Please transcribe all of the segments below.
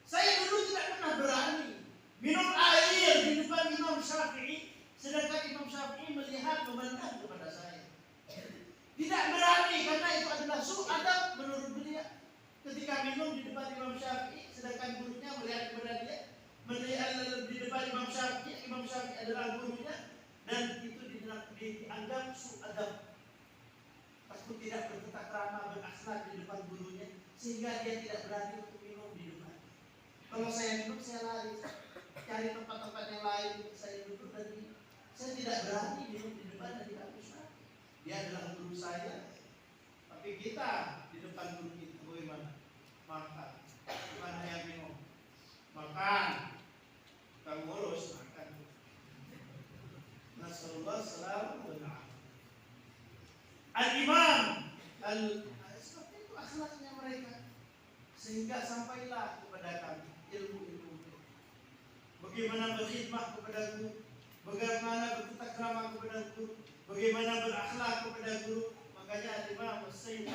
Saya dulu tidak pernah berani minum air di depan Imam Syafi'i, sedangkan Imam Syafi'i melihat memandang kepada saya. Tidak berani karena itu adalah adab menurut beliau. Ketika minum di depan Imam Syafi'i, sedangkan gurunya melihat kepada dia, melihat di depan Imam Syafi'i adalah gurunya, dan itu dianggap adab. Takut tidak bertata krama, berakhlak di depan gurunya, sehingga dia tidak berani untuk minum di depan. Kalau saya minum, saya lari, cari tempat-tempat yang lain untuk saya duduk, dan saya tidak berani minum di depan dari Abu Syafi'i. Dia adalah guru saya, tapi kita di depan guru kita bagaimana? Makan. Mana yang minum? Makan. Kita ngurus makan. Nasallallahu alaihi wasallam. Al-Imam seperti itu akhlaknya mereka, sehingga sampailah kepada kami ilmu-ilmu. Bagaimana berkhidmat kepada guru, bagaimana bertata krama kepada guru, bagaimana berakhlak kepada guru. Makanya Imam Sayyid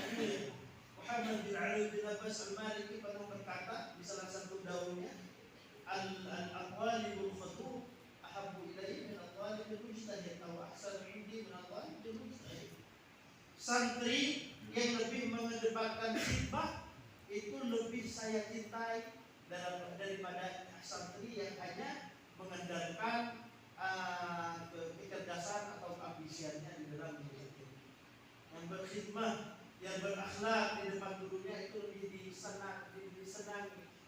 Muhammad bin Ali bin Abbas Al-Maliki pernah berkata di salah satu daunnya, al-talibul khatub ahabbu ilayya min al-talibil mujtahid atau ahsanu indi min al-talibil mujtahid. Santri yang lebih mengedepankan khidmah itu lebih saya cintai daripada santri yang hanya mengandalkan kecerdasan atau keambisiannya di dalam hidup. Yang berkhidmah, yang berakhlak di depan gurunya itu lebih disenangi,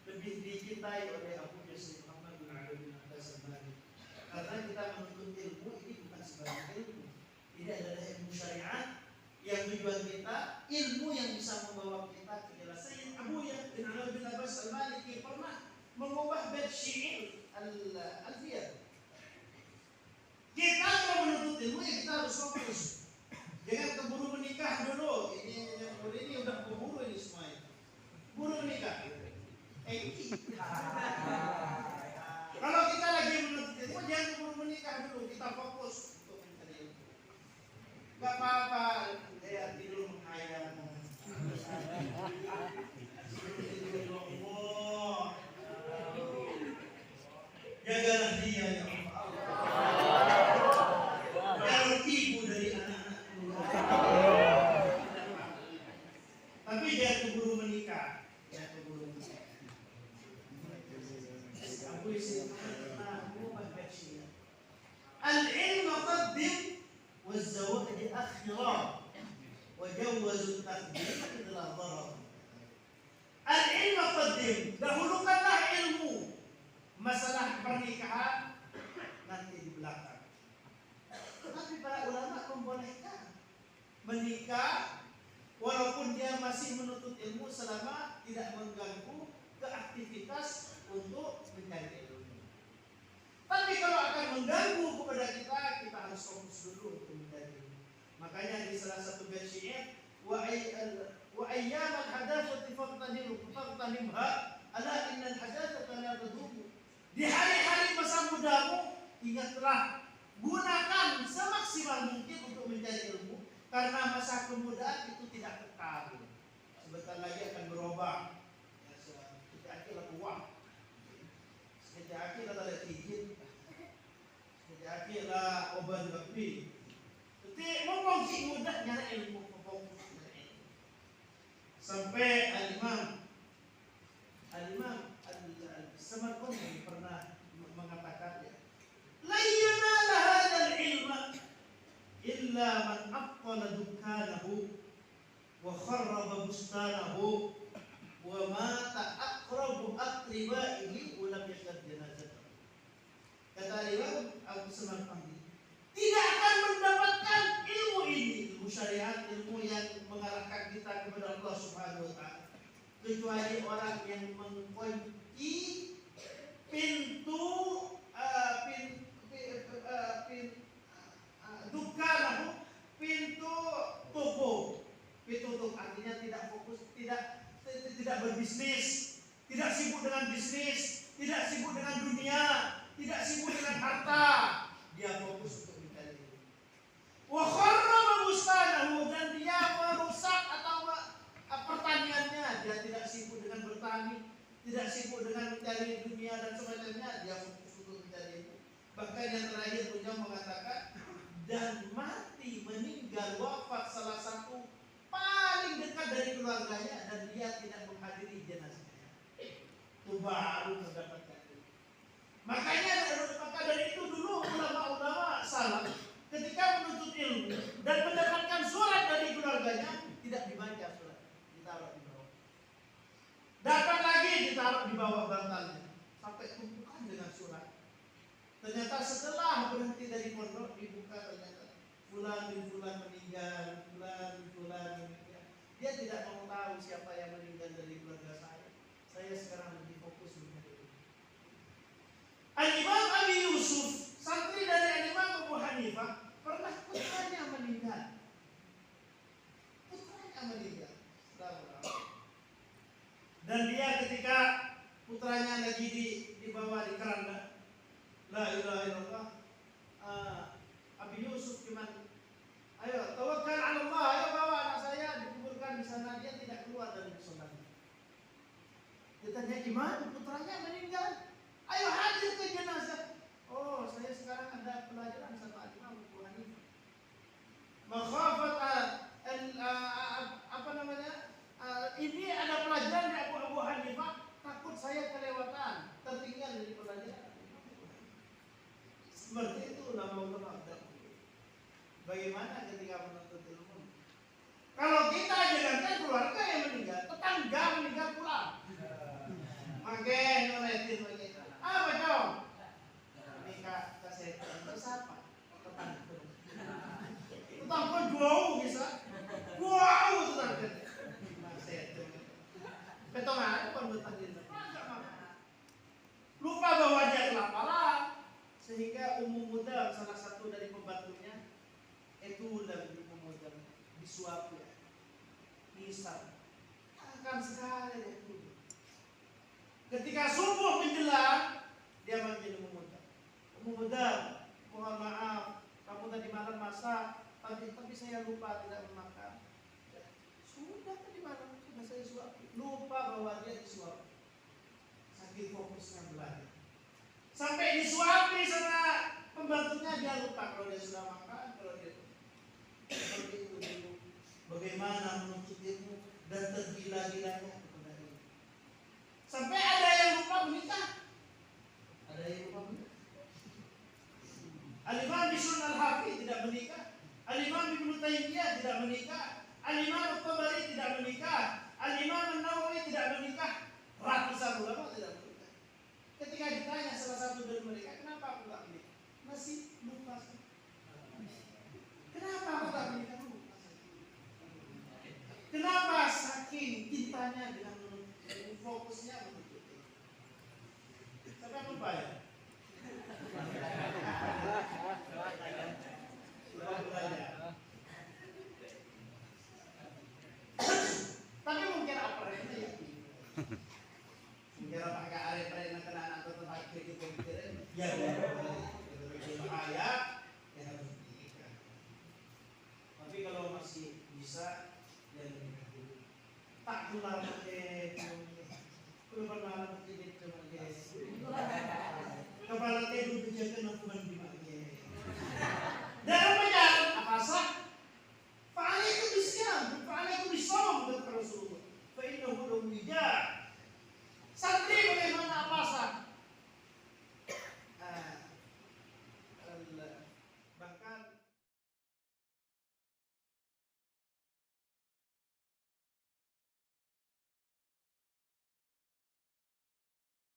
lebih dicintai oleh Abu Yasir Muhammad bin Ali bin Abbas Al-Maliki. Karena kita menuntut ilmu ini bukan sebagai ilmu, ini adalah ilmu syariat yang tujuan kita ilmu yang bisa membawa kita ke jalan. Sayyid Abu bin Ali bin Abbas Al-Maliki pernah mengubah bait syair al-Alfiyah. Kita kalau menuntut ilmu ya kita harus fokus. Jangan keburu menikah dulu. Ini udah keburu ini semua. Buru menikah. Kalau kita lagi menuntut ilmu jangan keburu menikah dulu. Kita fokus untuk mencari ilmu. Gak apa-apa. Dia tidur menghayal. Jagalah dia ya Allah. Kalau ibu dari anak-anakmu. Tapi dia keburu menikah. Aku isi al-ilm qaddim waz-zawaj akhira. Wajawwazu taqdim adalah dharar. Al-ilm qaddim, dahulukanlah ilmu. Masalah pernikahan nanti di belakang. Tapi para ulama membolehkan menikah walaupun dia masih menuntut ilmu selama tidak mengganggu keaktivitas untuk mencari ilmu. Tapi kalau akan mengganggu kepada kita harus fokus dulu untuk mencari ilmu. Makanya di salah satu bait syair wa ayyamal hadatsati faqtanimha ala innal hadatsata la tadumu. Di hari-hari masa mudamu ingatlah, gunakan semaksimal mungkin untuk mencari ilmu, karena masa kemudaan itu tidak kekal. Sebentar lagi akan berubah. Kita akhirlah uang. Kita akhirlah izin. Kita akhirlah obat bakti. Jadi mengkongsi mudah nyari ilmu, sampai al-Imam Samarqandi pernah mengatakan, la yanala hadzal ilma illa man aqala dukkanahu wa kharraba bustanahu wa mata aqrabu aqribaihi wa lam yashhad janazatahu. Kata Imam Abu Samarqandi, tidak akan mendapatkan ilmu ini, ilmu syariat, ilmu yang mengarahkan kita kepada Allah Subhanahu wa taala, kecuali orang yang mengunci pintu dukkanahu, pintu dan mati meninggal wafat salah satu paling dekat dari keluarganya dan dia tidak menghadiri jenazahnya, itu baru mendapatkan itu. Makanya maka dari itu dulu ulama-ulama salaf ketika menuntut ilmu dan mendapatkan surat dari keluarganya tidak dibaca surat, ditaruh di bawah. Dapat lagi ditaruh di bawah bantalnya sampai tumpukan dengan surat. Ternyata setelah berhenti dari pondok dibuka ternyata fulan bin fulan meninggal, fulan bin fulan meninggal. Dia tidak mau tahu siapa yang meninggal dari keluarga saya. Saya sekarang lebih fokus mencari. Al-Imam Abi Yusuf, santri dari Al-Imam Abu Hanifah, pernah putranya meninggal. Putranya meninggal. Dan dia ketika putranya lagi dibawa di keranda, la ilaha illallah, Abi Yusuf cuman, ayo tawakkal ala Allah, ayo bawa anak saya dikuburkan di sana. Dia tidak keluar dari musolanya. Ditanya gimana putranya meninggal, ayo hadir ke jenazah. Oh, saya sekarang ada pelajaran sama Imam Abu Hanifah. Makhafat apa namanya? Ini ada pelajaran dari Abu Hanifah, takut saya kelewatan, tertinggal dari pelajaran. Seperti itu ulama-ulama. Bagaimana ketika menuntut ilmu? Kalau kita jangankan keluarga yang meninggal, tetangga meninggal pula. Makin noletin lagi. Apa dong? Nikah kasih itu siapa? Tetangga. Tetangga jauh bisa. Wow tetangga. Petongan pun bertanya. Lupa bahwa dia kelaparan, sehingga Ummu Mudam salah satu dari pembantunya itu lebih memudam disuap ya, misal akan sekali itu. Ketika subuh menjelang, dia manggil Ummu Mudam. Ummu Mudam, mohon maaf, kamu tadi malam masak, tapi saya lupa tidak memakan. Sudah tadi malam sudah saya suap, lupa bahwa dia disuap. Saking fokusnya belajar, sampai disuapi sama pembantunya dia lupa kalau dia sudah makan, kalau dia seperti itu dulu. Bagaimana menuntut ilmu dan tergila-gilanya kepada ilmu. Sampai ada yang lupa menikah. Ada yang lupa menikah. Al-Imam Bishr al-Hafi tidak menikah. Al-Imam Ibnu Taimiyah tidak menikah. Al-Imam At-Tabari tidak menikah. Al-Imam An-Nawawi tidak menikah. Ratusan ulama tidak menikah. Ketika ditanya salah satu dari mereka, kenapa aku tak menikah? Masih lupa. Kenapa aku tak menikah dulu? Kenapa saking cintanya dengan fokusnya menuntut ilmu? Sampai lupa ya? Sudah belajar. Tapi mungkin apa itu ya? Mungkin apa agak arep-arep nak kena atau tempat kritik pemikiran? Ya, ayat ya harus menikah. Tapi kalau masih bisa ya menikah dulu. Tak tular pakai kalau pernah pakai cuma kepala tidur dijaga